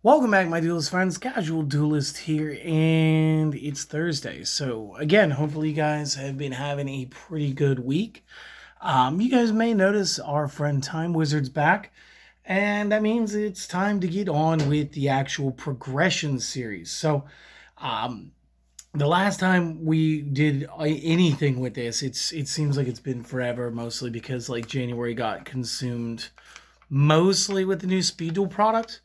Welcome back, my Duelist friends. Casual Duelist here, and it's Thursday. So, again, hopefully, you guys have been having a pretty good week. You guys may notice our friend Time Wizard's back, and that means it's time to get on with the actual progression series. So, um, the last time we did anything with this, it seems like it's been forever, mostly because like January got consumed mostly with the new Speed Duel product.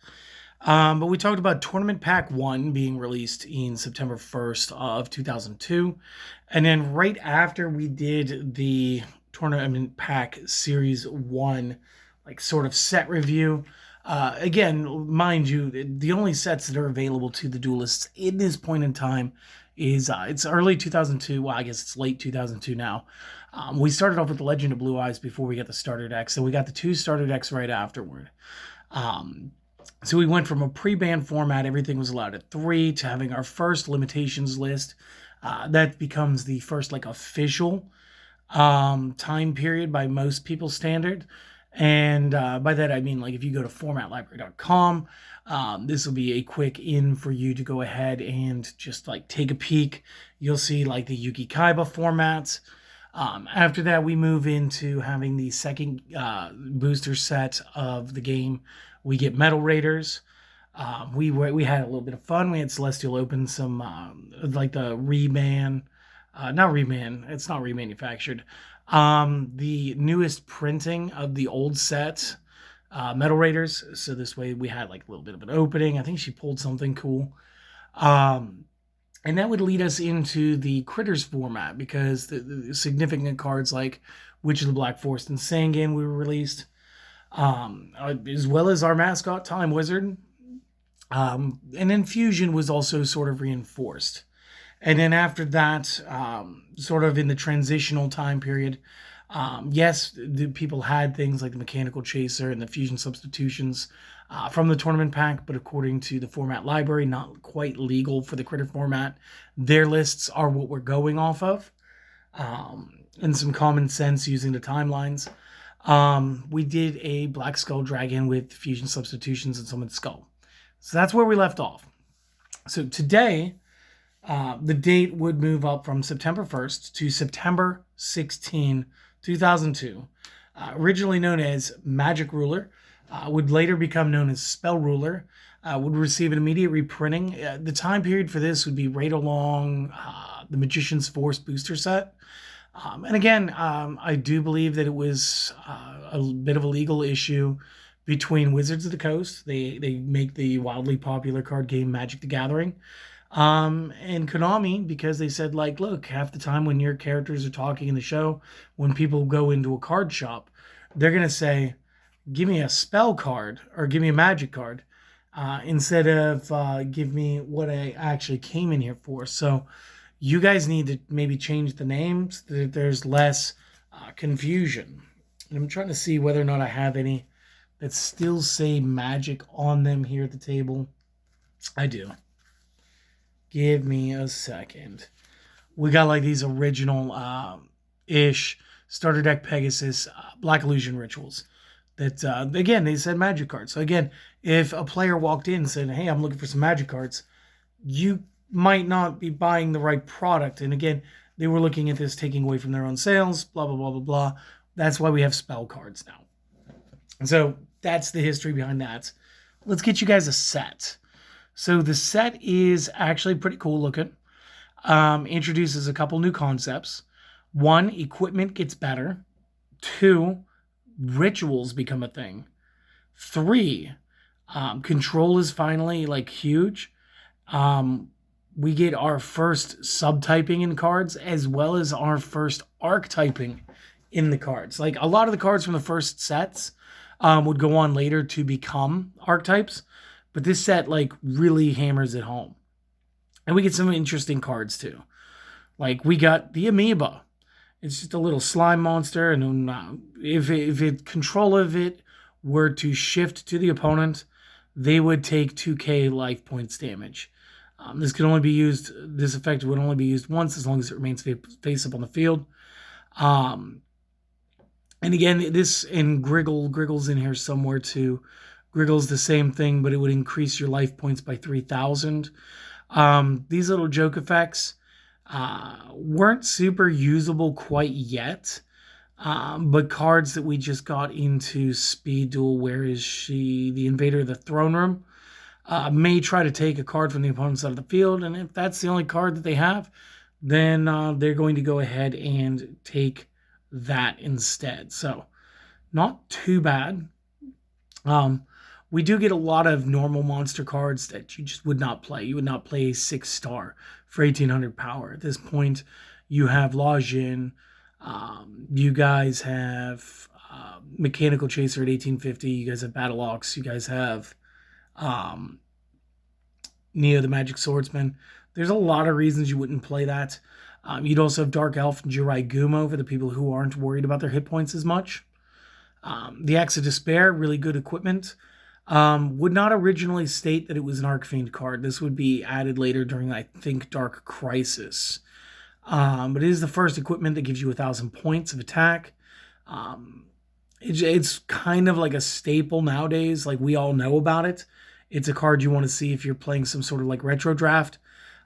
But we talked about Tournament Pack 1 being released in September 1st of 2002. And then right after we did the Tournament Pack Series 1, like sort of set review. Again, mind you, the only sets that are available to the duelists in this point in time is it's early 2002. Well, I guess it's late 2002 now. We started off with the Legend of Blue Eyes before we got the starter decks. So we got the two starter decks right afterward. So we went from a pre-banned format, everything was allowed at 3, to having our first limitations list. That becomes the first like official time period by most people's standard. And by that I mean, like, if you go to formatlibrary.com, this will be a quick in for you to go ahead and just like take a peek. You'll see like the Yuki Kaiba formats. After that, we move into having the second booster set of the game. We get Metal Raiders. We had a little bit of fun. We had Celestial open some like the reman, not reman. It's not remanufactured. The newest printing of the old set, Metal Raiders. So this way we had like a little bit of an opening. I think she pulled something cool. And that would lead us into the Critters format because the significant cards like Witch of the Black Forest and Sangan were released, as well as our mascot, Time Wizard. And then Fusion was also sort of reinforced. And then after that, sort of in the transitional time period, yes, the people had things like the Mechanical Chaser and the Fusion substitutions from the tournament pack, but according to the format library, not quite legal for the critter format. Their lists are what we're going off of, and some common sense using the timelines. We did a Black Skull Dragon with Fusion substitutions and Summoned Skull. So that's where we left off. So today, the date would move up from September 1st to September 16, 2002. Originally known as Magic Ruler, would later become known as Spell Ruler, would receive an immediate reprinting. The time period for this would be right along the Magician's Force booster set. And again, I do believe that it was a bit of a legal issue between Wizards of the Coast. They make the wildly popular card game Magic the Gathering. And Konami, because they said, like, look, half the time when your characters are talking in the show, when people go into a card shop, they're going to say, give me a spell card or give me a magic card, instead of give me what I actually came in here for. So you guys need to maybe change the names so that there's less confusion. And I'm trying to see whether or not I have any that still say Magic on them here at the table. I do. Give me a second. We got like these original ish starter deck Pegasus Black Illusion rituals that again, they said magic cards. So again, if a player walked in and said, hey, I'm looking for some magic cards, you might not be buying the right product. And again, they were looking at this taking away from their own sales, blah blah blah blah blah. That's why we have spell cards now. And so that's the history behind that. Let's get you guys a set. So the set is actually pretty cool looking. Introduces a couple new concepts. 1, equipment gets better. 2, rituals become a thing. 3, control is finally like huge. We get our first subtyping in cards as well as our first archetyping in the cards. Like a lot of the cards from the first sets would go on later to become archetypes, but this set like really hammers it home. And we get some interesting cards too. Like we got the Amoeba. It's just a little slime monster, and if control of it were to shift to the opponent, they would take 2k life points damage. This can only be used. This effect would only be used once, as long as it remains face up on the field. And again, this and Griggle's in here somewhere too. Griggle's the same thing, but it would increase your life points by 3,000. These little joke effects weren't super usable quite yet. But cards that we just got into Speed Duel, where is she? The Invader of the Throne Room, may try to take a card from the opponent's side of the field, and if that's the only card that they have, then they're going to go ahead and take that instead. So, not too bad. We do get a lot of normal monster cards that you just would not play. You would not play a 6-star for 1,800 power. At this point, you have La Jin. You guys have Mechanical Chaser at 1850. You guys have Battle Ox. You guys have Neo the Magic Swordsman. There's a lot of reasons you wouldn't play that. You'd also have Dark Elf and Jirai Gumo for the people who aren't worried about their hit points as much. The Axe of Despair, really good equipment. Would not originally state that it was an Arcfiend card. This would be added later during, I think, Dark Crisis. But it is the first equipment that gives you 1,000 points of attack. It's kind of like a staple nowadays. Like, we all know about it. It's a card you want to see if you're playing some sort of like retro draft.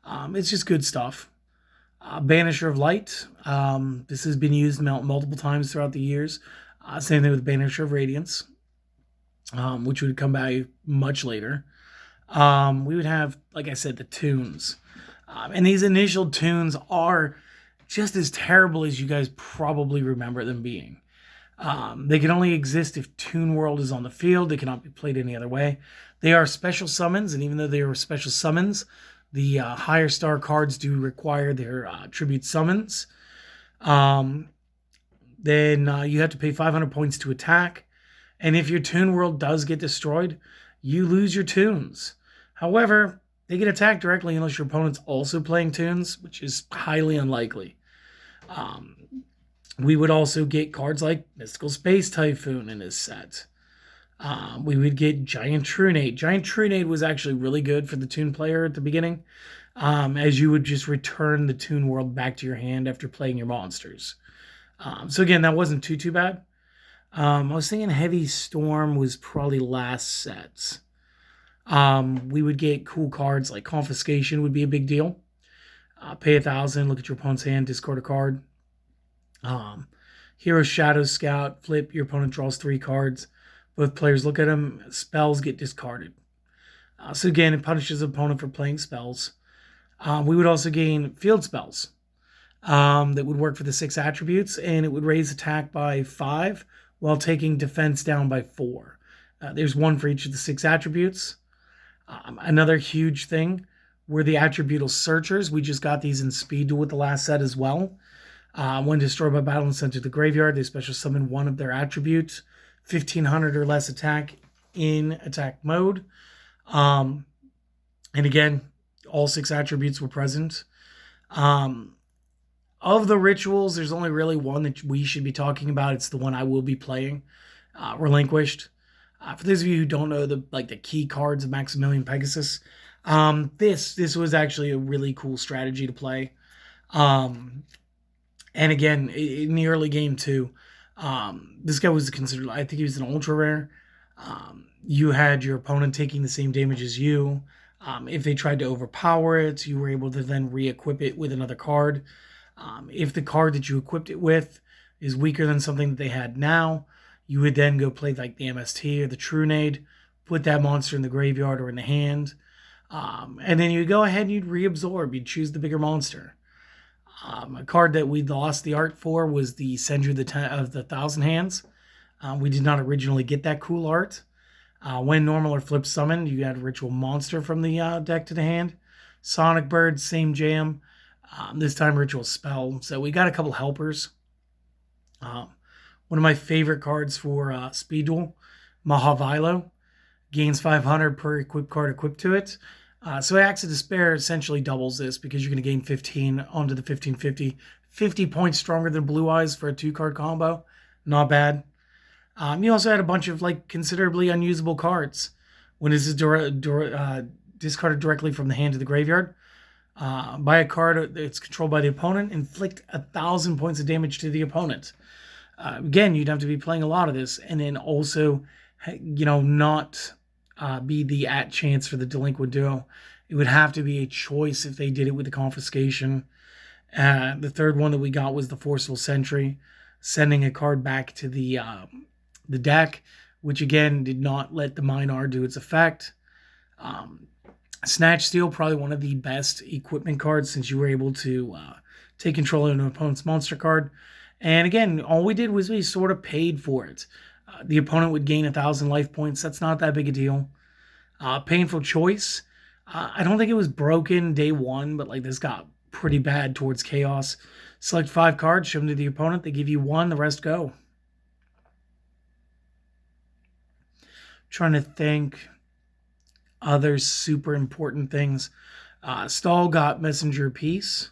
It's just good stuff. Banisher of Light. This has been used multiple times throughout the years. Same thing with Banisher of Radiance, which would come by much later. We would have, like I said, the tunes. And these initial tunes are just as terrible as you guys probably remember them being. They can only exist if Toon World is on the field. They cannot be played any other way. They are special summons, and even though they are special summons, the higher star cards do require their tribute summons. Then you have to pay 500 points to attack. And if your Toon World does get destroyed, you lose your tunes. However, they get attacked directly unless your opponent's also playing tunes, which is highly unlikely. We would also get cards like Mystical Space Typhoon in this set. We would get Giant Trunade. Giant Trunade was actually really good for the Toon player at the beginning, as you would just return the Toon World back to your hand after playing your monsters. So again, that wasn't too bad. I was thinking Heavy Storm was probably last set. We would get cool cards like Confiscation would be a big deal. Pay 1,000, look at your opponent's hand, discard a card. Hero Shadow Scout, flip, your opponent draws 3 cards. Both players look at them, spells get discarded. So again, it punishes the opponent for playing spells. We would also gain field spells that would work for the 6 attributes, and it would raise attack by 5 while taking defense down by 4. There's 1 for each of the 6 attributes. Another huge thing were the attributal searchers. We just got these in Speed Duel with the last set as well. When destroyed by battle and sent to the graveyard, they special summon 1 of their attributes. 1,500 or less attack in attack mode. And again, all 6 attributes were present. Of the rituals, there's only really one that we should be talking about. It's the one I will be playing, Relinquished. For those of you who don't know the key cards of Maximilian Pegasus, this was actually a really cool strategy to play. And again, in the early game too, this guy was considered, I think he was an ultra rare. You had your opponent taking the same damage as you. If they tried to overpower it, you were able to then re-equip it with another card. If the card that you equipped it with is weaker than something that they had now, you would then go play like the MST or the Trunade, put that monster in the graveyard or in the hand, and then you'd go ahead and you'd reabsorb. You'd choose the bigger monster. A card that we lost the art for was the Senju of the Thousand Hands. We did not originally get that cool art. When normal or flip summoned, you had a ritual monster from the deck to the hand. Sonic Bird, same jam. This time ritual spell. So we got a couple helpers. One of my favorite cards for Speed Duel, Mahavilo. Gains 500 per equipped card equipped to it. So Axe of Despair essentially doubles this because you're going to gain 15 onto the 1550. 50 points stronger than Blue Eyes for a 2-card combo. Not bad. You also had a bunch of considerably unusable cards. When this is discarded directly from the hand to the graveyard, by a card that's controlled by the opponent, inflict 1,000 points of damage to the opponent. Again, you'd have to be playing a lot of this, and then also, not be the at chance for the Delinquent Duo. It would have to be a choice if they did it with the confiscation. The third one that we got was the Forceful Sentry, sending a card back to the deck, which again did not let the Minar do its effect. Snatch Steal, probably one of the best equipment cards since you were able to take control of an opponent's monster card. And again, all we did was we sort of paid for it. The opponent would gain 1,000 life points. That's not that big a deal. Painful Choice. I don't think it was broken day one, but like this got pretty bad towards Chaos. Select 5 cards, show them to the opponent. They give you 1, the rest go. Trying to think other super important things. Stahl got Messenger of Peace.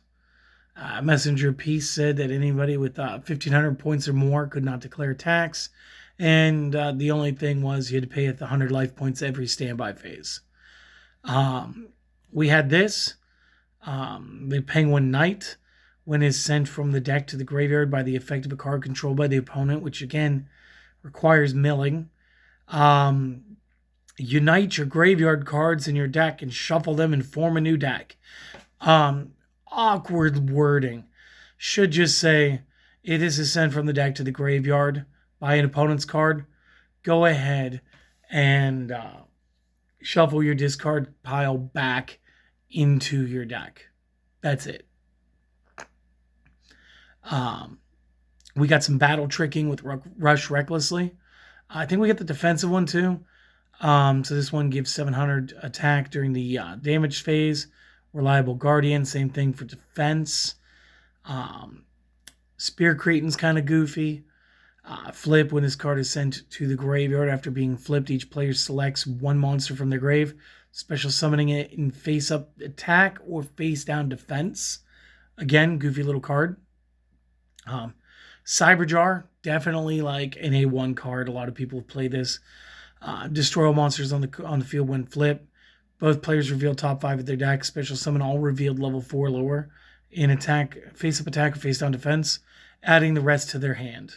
Messenger of Peace said that anybody with 1,500 points or more could not declare tax. And the only thing was you had to pay at the 100 life points every standby phase. We had this. The Penguin Knight, when is sent from the deck to the graveyard by the effect of a card controlled by the opponent, which again requires milling. Unite your graveyard cards in your deck and shuffle them and form a new deck. Awkward wording. Should just say, it is sent from the deck to the graveyard by an opponent's card. Go ahead and shuffle your discard pile back into your deck. That's it. We got some battle tricking with Rush Recklessly. I think we get the defensive one too. So this one gives 700 attack during the damage phase. Reliable Guardian, same thing for defense. Spear Cretin's kind of goofy. Flip, when this card is sent to the graveyard after being flipped, each player selects 1 monster from their grave, special summoning it in face-up attack or face-down defense. Again, goofy little card. Cyberjar, definitely like an A1 card. A lot of people play this. Destroy all monsters on the field when flipped. Both players reveal top 5 of their deck. Special summon all revealed level 4 lower in attack, face-up attack, or face-down defense, adding the rest to their hand.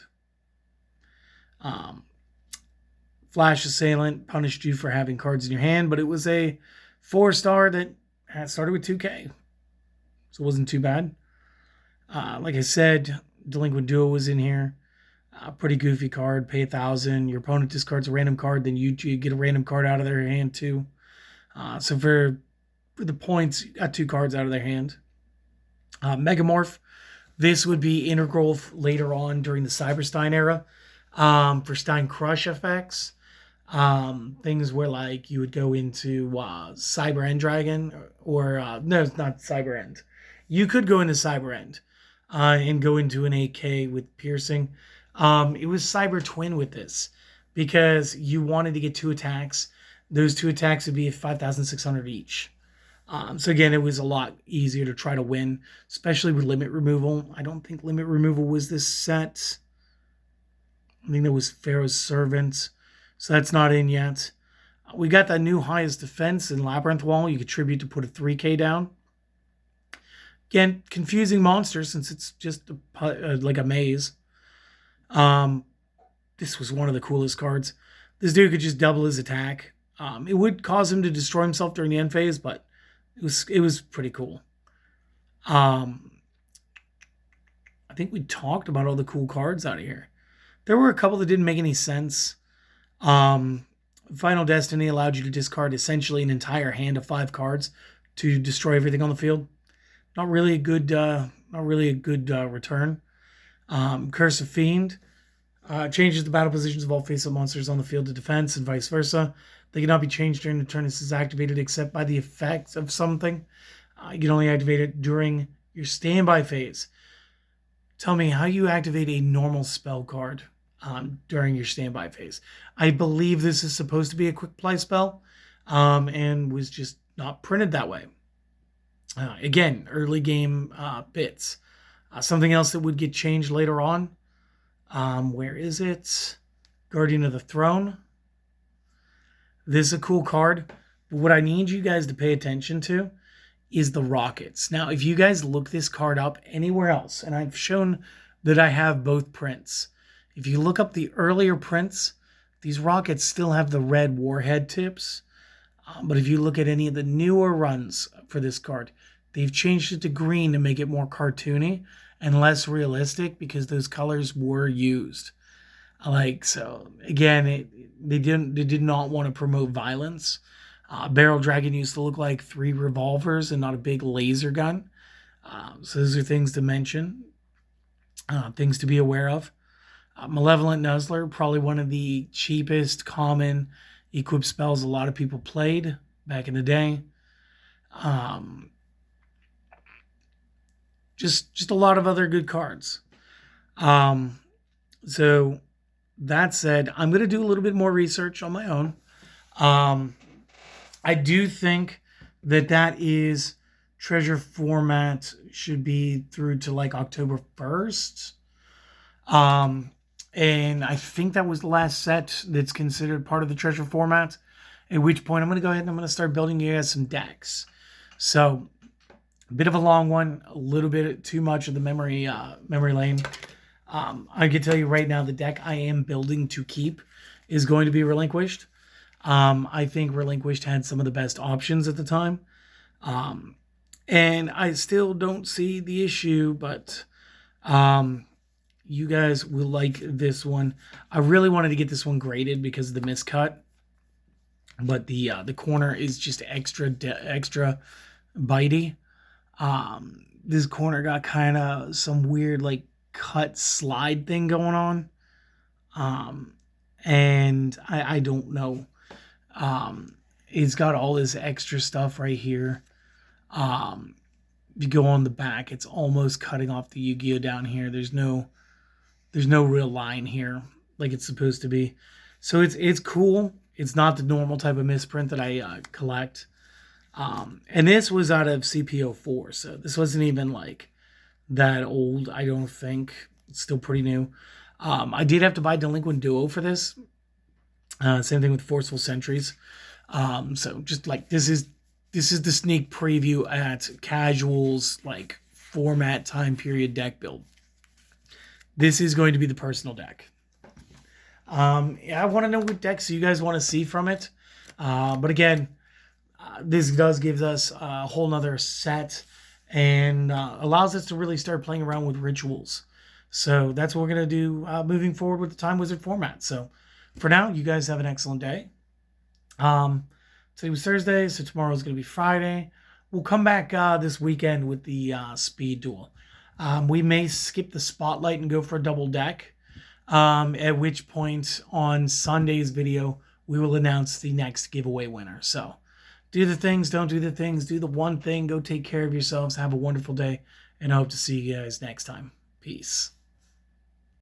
Flash Assailant punished you for having cards in your hand, but it was a 4-star that started with 2K, so it wasn't too bad. Like I said, Delinquent Duo was in here. Pretty goofy card. Pay 1,000. Your opponent discards a random card, then you get a random card out of their hand too. So for the points, you got 2 cards out of their hand. Megamorph. This would be integral later on during the Cyberstein era for Stein Crush effects. Things where like you would go into Cyber End Dragon or no, it's not Cyber End. You could go into Cyber End and go into an AK with piercing. It was Cyber Twin with this because you wanted to get 2 attacks. Those 2 attacks would be at 5,600 each. So again, it was a lot easier to try to win, especially with limit removal. I don't think limit removal was this set. I think that was Pharaoh's Servant. So that's not in yet. We got that new highest defense in Labyrinth Wall. You contribute to put a 3K down. Again, confusing monster since it's just like a maze. This was one of the coolest cards. This dude could just double his attack. It would cause him to destroy himself during the end phase, but it was pretty cool. I think we talked about all the cool cards out of here. There were a couple that didn't make any sense. Final Destiny allowed you to discard essentially an entire hand of 5 cards to destroy everything on the field. Not really a good return. Curse of Fiend changes the battle positions of all face-up monsters on the field to defense and vice versa. They cannot be changed during the turn this is activated except by the effects of something. You can only activate it during your standby phase. Tell me how you activate a normal spell card during your standby phase. I believe this is supposed to be a quick play spell and was just not printed that way. Again, early game bits. Something else that would get changed later on. Where is it? Guardian of the Throne. This is a cool card. But what I need you guys to pay attention to is the rockets. Now, if you guys look this card up anywhere else, and I've shown that I have both prints. If you look up the earlier prints, these rockets still have the red warhead tips. But if you look at any of the newer runs for this card, they've changed it to green to make it more cartoony and less realistic because those colors were used. So again, they did not want to promote violence. Barrel Dragon used to look like 3 revolvers and not a big laser gun. So those are things to mention, things to be aware of. Malevolent Nuzzler, probably one of the cheapest common equip spells a lot of people played back in the day. Just a lot of other good cards. So that said, I'm going to do a little bit more research on my own. I do think that is treasure format should be through to like October 1st. And I think that was the last set that's considered part of the treasure format, at which point I'm going to go ahead and I'm going to start building you guys some decks. So a bit of a long one, a little bit too much of the memory lane. I can tell you right now, the deck I am building to keep is going to be Relinquished. I think Relinquished had some of the best options at the time. And I still don't see the issue, but you guys will like this one. I really wanted to get this one graded because of the miscut, but the corner is just extra bitey. This corner got kind of some weird like cut slide thing going on. And I don't know. It's got all this extra stuff right here. If you go on the back, it's almost cutting off the Yu-Gi-Oh down here. There's no real line here like it's supposed to be. So it's cool. It's not the normal type of misprint that I collect. And this was out of CPO4, so this wasn't even like that old, I don't think. It's still pretty new. I did have to buy Delinquent Duo for this. Same thing with Forceful Sentries. So just like this is the sneak preview at Casual's like format time period deck build. This is going to be the personal deck. I want to know what decks you guys want to see from it. But again, this does give us a whole nother set and allows us to really start playing around with rituals. So that's what we're going to do moving forward with the Time Wizard format. So for now, you guys have an excellent day. Today was Thursday, so tomorrow is going to be Friday. We'll come back this weekend with the speed duel. We may skip the spotlight and go for a double deck, at which point on Sunday's video, we will announce the next giveaway winner. So do the things, don't do the things, do the one thing, go take care of yourselves, have a wonderful day, and I hope to see you guys next time. Peace.